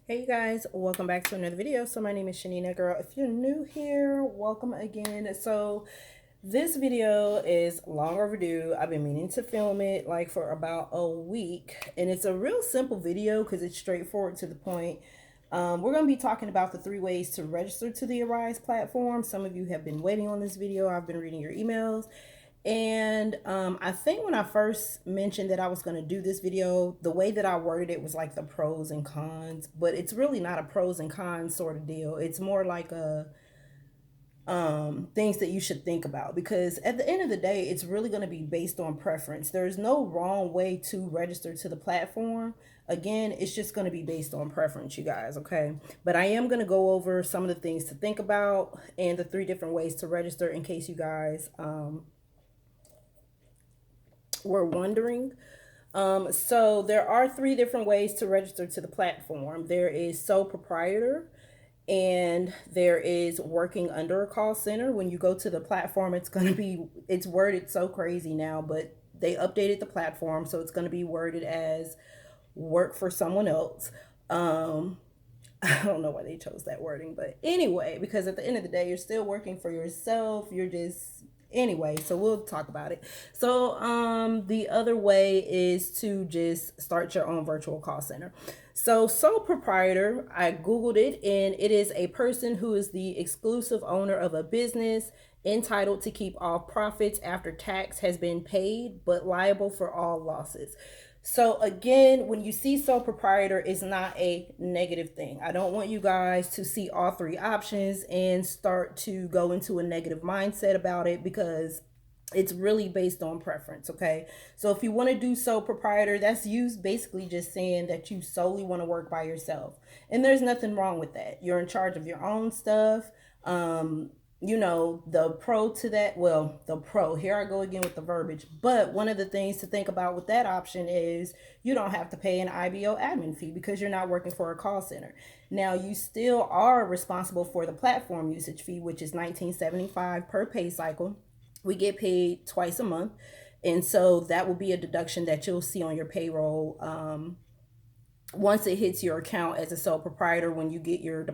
Hey you guys, welcome back to another video. So my name is Chanina, girl. If you're new here, welcome again. So this video is long overdue. I've been meaning to film it like for about a week, and it's a real simple video because it's straightforward to the point. We're going to be talking about the 3 ways to register to the Arise platform. Some of you have been waiting on this video. I've been reading your emails. And I think when I first mentioned that I was going to do this video, the way that I worded it was like the pros and cons, but it's really not a pros and cons sort of deal. It's more like a things that you should think about, because at the end of the day, it's really going to be based on preference. There's no wrong way to register to the platform. Again, it's just going to be based on preference, you guys, okay? But I am going to go over some of the things to think about and the 3 different ways to register in case you guys were wondering. So there are 3 different ways to register to the platform. There is sole proprietor, and there is working under a call center. When you go to the platform, it's worded so crazy now, but they updated the platform, so it's going to be worded as work for someone else. I don't know why they chose that wording, but anyway, because at the end of the day, you're still working for yourself. You're just anyway, so we'll talk about it. So the other way is to just start your own virtual call center. So sole proprietor, I googled it, and it is a person who is the exclusive owner of a business, entitled to keep all profits after tax has been paid, but liable for all losses. So again, when you see sole proprietor, it's not a negative thing. I don't want you guys to see all 3 options and start to go into a negative mindset about it, because it's really based on preference, okay? So if you want to do sole proprietor, that's you basically just saying that you solely want to work by yourself. And there's nothing wrong with that. You're in charge of your own stuff. The pro to that, well, the pro, here I go again with the verbiage, but one of the things to think about with that option is you don't have to pay an IBO admin fee because you're not working for a call center. Now, you still are responsible for the platform usage fee, which is $19.75 per pay cycle. We get paid twice a month, and so that will be a deduction that you'll see on your payroll once it hits your account as a sole proprietor. When you get your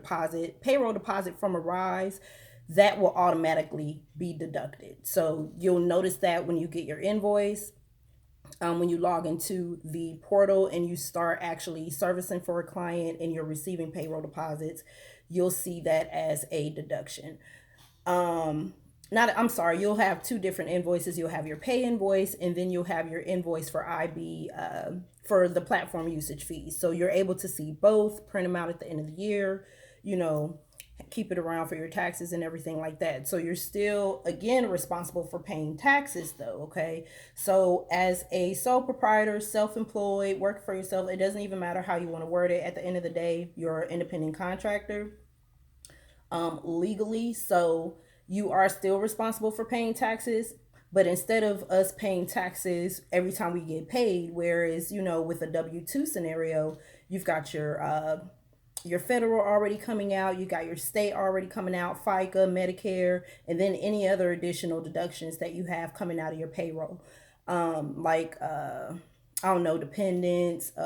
payroll deposit from Arise, that will automatically be deducted. So you'll notice that when you get your invoice, when you log into the portal and you start actually servicing for a client and you're receiving payroll deposits, you'll see that as a deduction. Not, I'm sorry, you'll have 2 different invoices. You'll have your pay invoice, and then you'll have your invoice for for the platform usage fees. So you're able to see both, print them out at the end of the year, you know, keep it around for your taxes and everything like that. So you're still, again, responsible for paying taxes though, okay? So as a sole proprietor, self-employed, work for yourself, it doesn't even matter how you want to word it. At the end of the day, you're an independent contractor legally. So you are still responsible for paying taxes, but instead of us paying taxes every time we get paid, whereas with a W-2 scenario, you've got your federal already coming out, you got your state already coming out, FICA, Medicare, and then any other additional deductions that you have coming out of your payroll, I don't know, dependents, I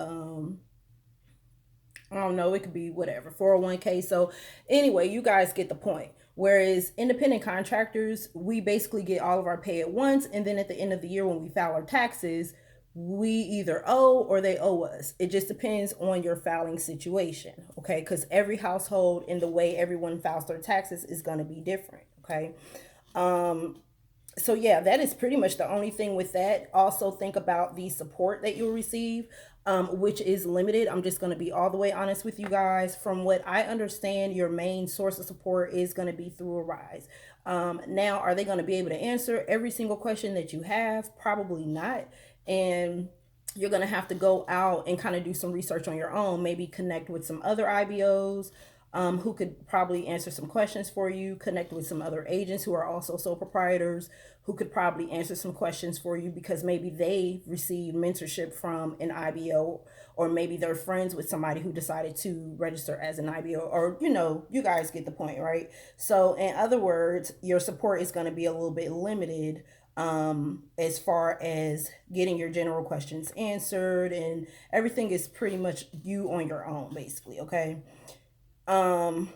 don't know, it could be whatever, 401k. So anyway, you guys get the point. Whereas independent contractors, we basically get all of our pay at once, and then at the end of the year when we file our taxes, we either owe or they owe us. It just depends on your filing situation, okay? Because every household and the way everyone files their taxes is going to be different, okay? So yeah, that is pretty much the only thing with that. Also think about the support that you'll receive, which is limited. I'm just going to be all the way honest with you guys. From what I understand, your main source of support is going to be through Arise. Now, are they going to be able to answer every single question that you have? Probably not. And you're going to have to go out and kind of do some research on your own, maybe connect with some other IBOs who could probably answer some questions for you, connect with some other agents who are also sole proprietors who could probably answer some questions for you, because maybe they received mentorship from an IBO, or maybe they're friends with somebody who decided to register as an IBO, or you guys get the point, right? So in other words, your support is going to be a little bit limited as far as getting your general questions answered, and everything is pretty much you on your own, basically. Okay. Um,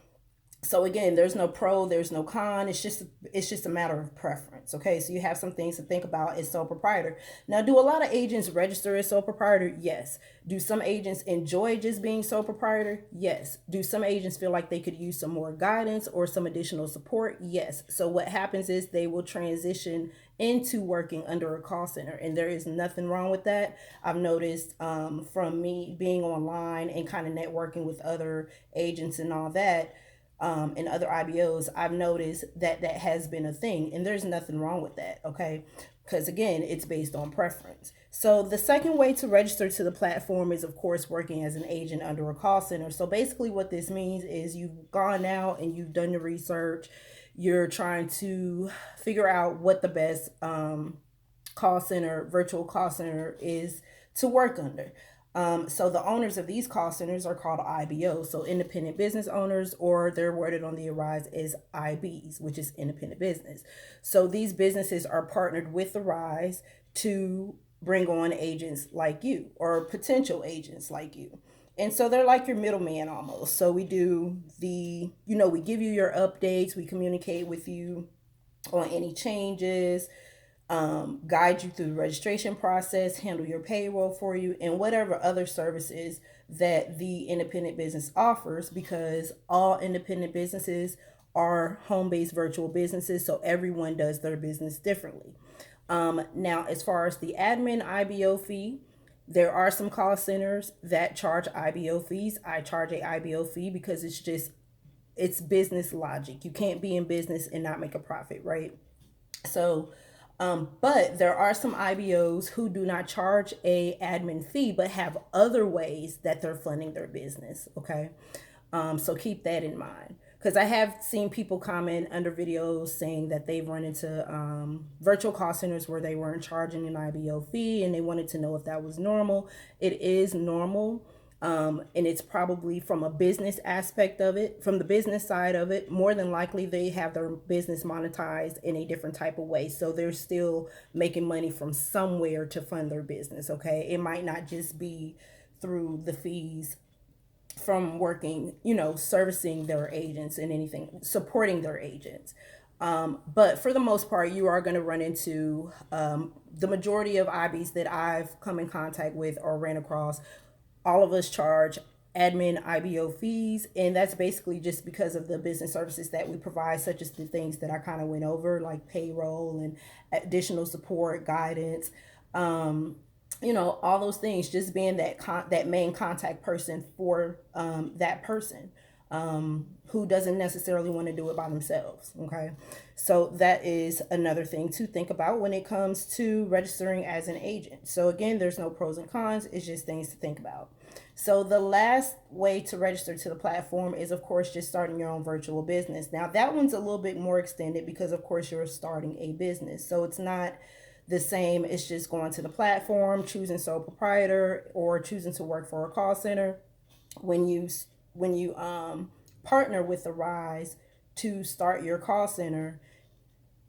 so again, there's no pro, there's no con. It's just a matter of preference. Okay, so you have some things to think about as sole proprietor. Now, do a lot of agents register as sole proprietor? Yes. Do some agents enjoy just being sole proprietor? Yes. Do some agents feel like they could use some more guidance or some additional support? Yes. So what happens is they will transition into working under a call center, and there is nothing wrong with that. I've noticed, from me being online and kind of networking with other agents and all that, and other IBOs, I've noticed that that has been a thing, and there's nothing wrong with that, okay? Because again, it's based on preference. So the second way to register to the platform is, of course, working as an agent under a call center. So basically, what this means is you've gone out and you've done your research. You're trying to figure out what the best virtual call center is to work under. So the owners of these call centers are called IBOs, so independent business owners, or they're worded on the Arise as IBs, which is independent business. So these businesses are partnered with the Rise to bring on agents like you or potential agents like you. And so they're like your middleman almost. So we do we give you your updates, we communicate with you on any changes, guide you through the registration process, handle your payroll for you, and whatever other services that the independent business offers, because all independent businesses are home based virtual businesses, so everyone does their business differently. Now, as far as the admin IBO fee, there are some call centers that charge IBO fees. I charge a IBO fee because it's business logic. You can't be in business and not make a profit, right? So, but there are some IBOs who do not charge a admin fee, but have other ways that they're funding their business. Okay, so keep that in mind, because I have seen people comment under videos saying that they've run into virtual call centers where they weren't charging an IBO fee, and they wanted to know if that was normal. It is normal. And it's probably from a business aspect of it, from the business side of it. More than likely, they have their business monetized in a different type of way. So they're still making money from somewhere to fund their business, okay? It might not just be through the fees from working, servicing their agents and anything, supporting their agents. But for the most part, you are going to run into the majority of IBs that I've come in contact with or ran across. All of us charge admin IBO fees, and that's basically just because of the business services that we provide, such as the things that I kind of went over, like payroll and additional support, guidance, all those things, just being that main contact person for that person who doesn't necessarily want to do it by themselves. Okay, so that is another thing to think about when it comes to registering as an agent. So again, there's no pros and cons, it's just things to think about. So the last way to register to the platform is, of course, just starting your own virtual business. Now that one's a little bit more extended because, of course, you're starting a business. So it's not the same as just going to the platform, choosing sole proprietor, or choosing to work for a call center. When you partner with the Rise to start your call center,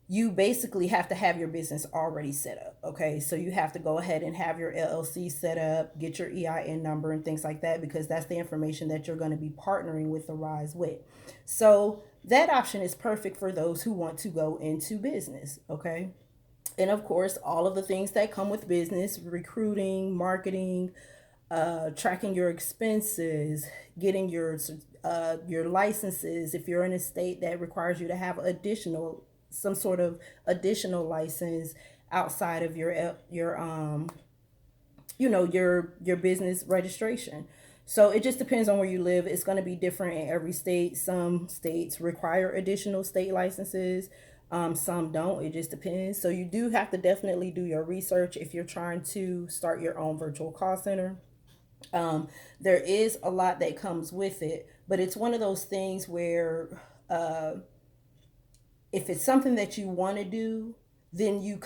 you basically have to have your business already set up. Okay, so you have to go ahead and have your LLC set up, get your EIN number and things like that, because that's the information that you're going to be partnering with the Rise with. So that option is perfect for those who want to go into business. Okay, and of course, all of the things that come with business: recruiting, marketing, tracking your expenses, getting your licenses. If you're in a state that requires you to have some sort of additional license outside of your business registration. So it just depends on where you live. It's going to be different in every state. Some states require additional state licenses. Some don't. It just depends. So you do have to definitely do your research if you're trying to start your own virtual call center. There is a lot that comes with it, but it's one of those things where if it's something that you want to do, then you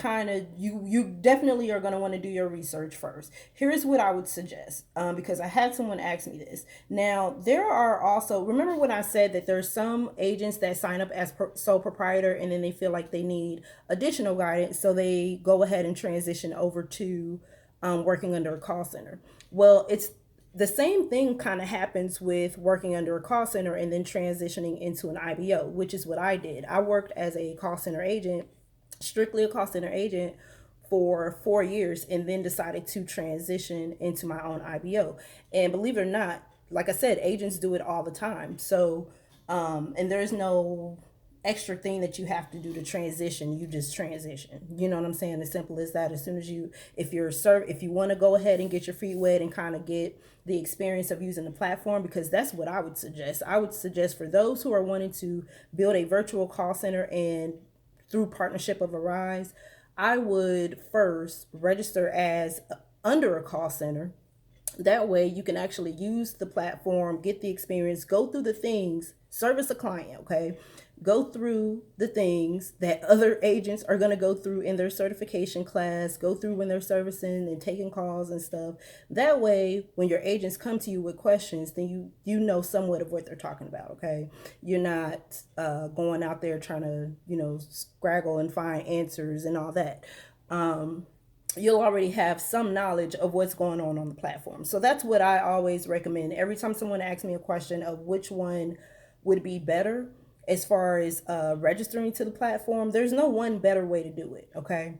definitely are going to want to do your research first. Here's what I would suggest, because I had someone ask me this. Now there are also, remember when I said that there's some agents that sign up as sole proprietor and then they feel like they need additional guidance, so they go ahead and transition over to working under a call center. Well, it's the same thing kind of happens with working under a call center and then transitioning into an IBO, which is what I did. I worked as a call center agent, strictly a call center agent, for 4 years, and then decided to transition into my own IBO. And believe it or not, like I said, agents do it all the time. So, and there's no extra thing that you have to do to transition. You just transition. You know what I'm saying? As simple as that. As soon as you, if you want to go ahead and get your feet wet and kind of get the experience of using the platform, because that's what I would suggest. I would suggest for those who are wanting to build a virtual call center and through partnership of Arise, I would first register as under a call center. That way you can actually use the platform, get the experience, go through the things, service a client, okay? Go through the things that other agents are going to go through in their certification class, go through when they're servicing and taking calls and stuff. That way, when your agents come to you with questions, then you know somewhat of what they're talking about, okay? You're not going out there trying to, scraggle and find answers and all that. You'll already have some knowledge of what's going on the platform. So that's what I always recommend. Every time someone asks me a question of which one would be better as far as registering to the platform, there's no one better way to do it, okay?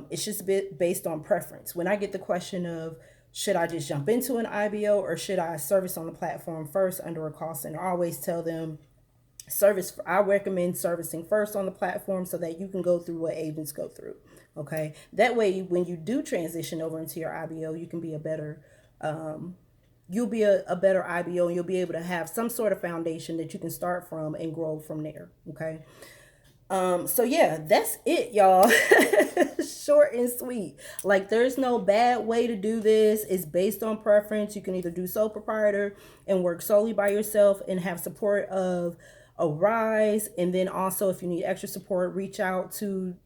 It's just a bit based on preference. When I get the question of, should I just jump into an IBO or should I service on the platform first under a call center, I always tell them, I recommend servicing first on the platform so that you can go through what agents go through. Okay. That way, when you do transition over into your IBO, you can be a better, you'll be a better IBO, and you'll be able to have some sort of foundation that you can start from and grow from there. Okay. So yeah, that's it, y'all. Short and sweet. Like, there's no bad way to do this. It's based on preference. You can either do sole proprietor and work solely by yourself and have support of Arise, and then also if you need extra support, reach out to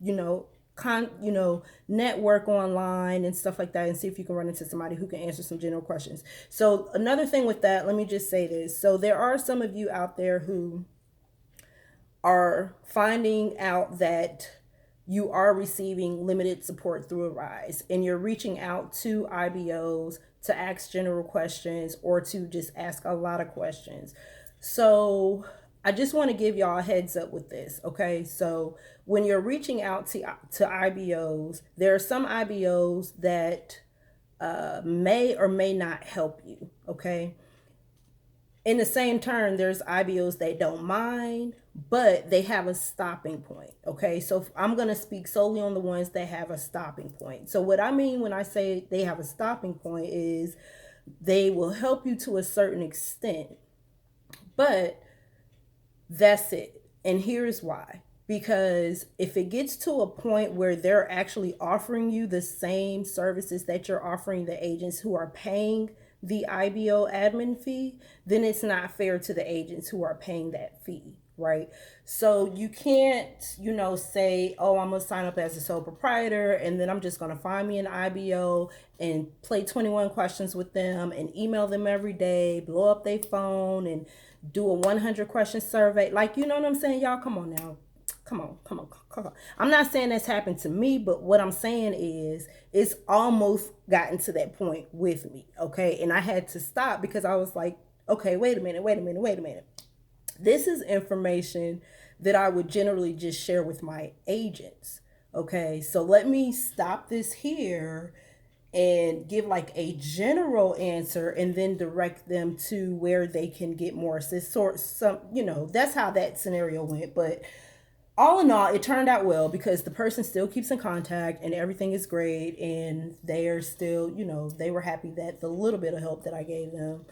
network online and stuff like that, and see if you can run into somebody who can answer some general questions. So another thing with that, let me just say this. So there are some of you out there who are finding out that you are receiving limited support through Arise, and you're reaching out to IBOs to ask general questions or to just ask a lot of questions. So I just want to give y'all a heads up with this, okay? So when you're reaching out to IBOs, there are some IBOs that may or may not help you, okay? In the same turn, there's IBOs that don't mind, but they have a stopping point, okay? So I'm going to speak solely on the ones that have a stopping point. So what I mean when I say they have a stopping point is they will help you to a certain extent, but that's it. And here's why. Because if it gets to a point where they're actually offering you the same services that you're offering the agents who are paying the IBO admin fee, then it's not fair to the agents who are paying that fee, right? So you can't, say, oh, I'm going to sign up as a sole proprietor and then I'm just going to find me an IBO and play 21 questions with them and email them every day, blow up their phone and do a 100 question survey. Like, you know what I'm saying? Y'all, come on now. Come on. I'm not saying that's happened to me, but what I'm saying is it's almost gotten to that point with me, okay? And I had to stop because I was like, okay, wait a minute. This is information that I would generally just share with my agents, okay? So let me stop this here and give like a general answer and then direct them to where they can get more assist. That's how that scenario went. But all in all, it turned out well because the person still keeps in contact and everything is great. And they are still, they were happy that the little bit of help that I gave them,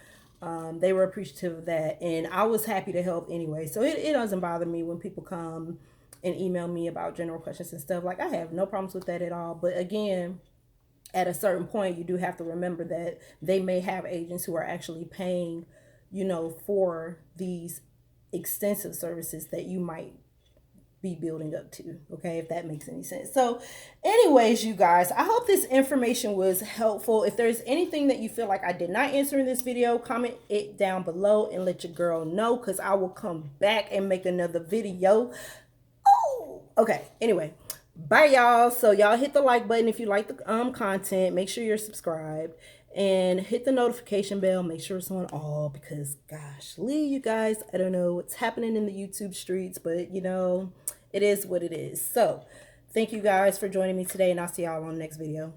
they were appreciative of that. And I was happy to help anyway. So it doesn't bother me when people come and email me about general questions and stuff. Like, I have no problems with that at all. But again, at a certain point, you do have to remember that they may have agents who are actually paying, for these extensive services that you might be building up to, okay, if that makes any sense. So anyways, you guys, I hope this information was helpful. If there's anything that you feel like I did not answer in this video, comment it down below and let your girl know, because I will come back and make another video. Oh, okay, anyway, bye y'all. So y'all hit the like button if you like the content. Make sure you're subscribed and hit the notification bell. Make sure it's on all, because gosh, you guys, I don't know what's happening in the YouTube streets, but you know, it is what it is. So thank you guys for joining me today, and I'll see y'all on the next video.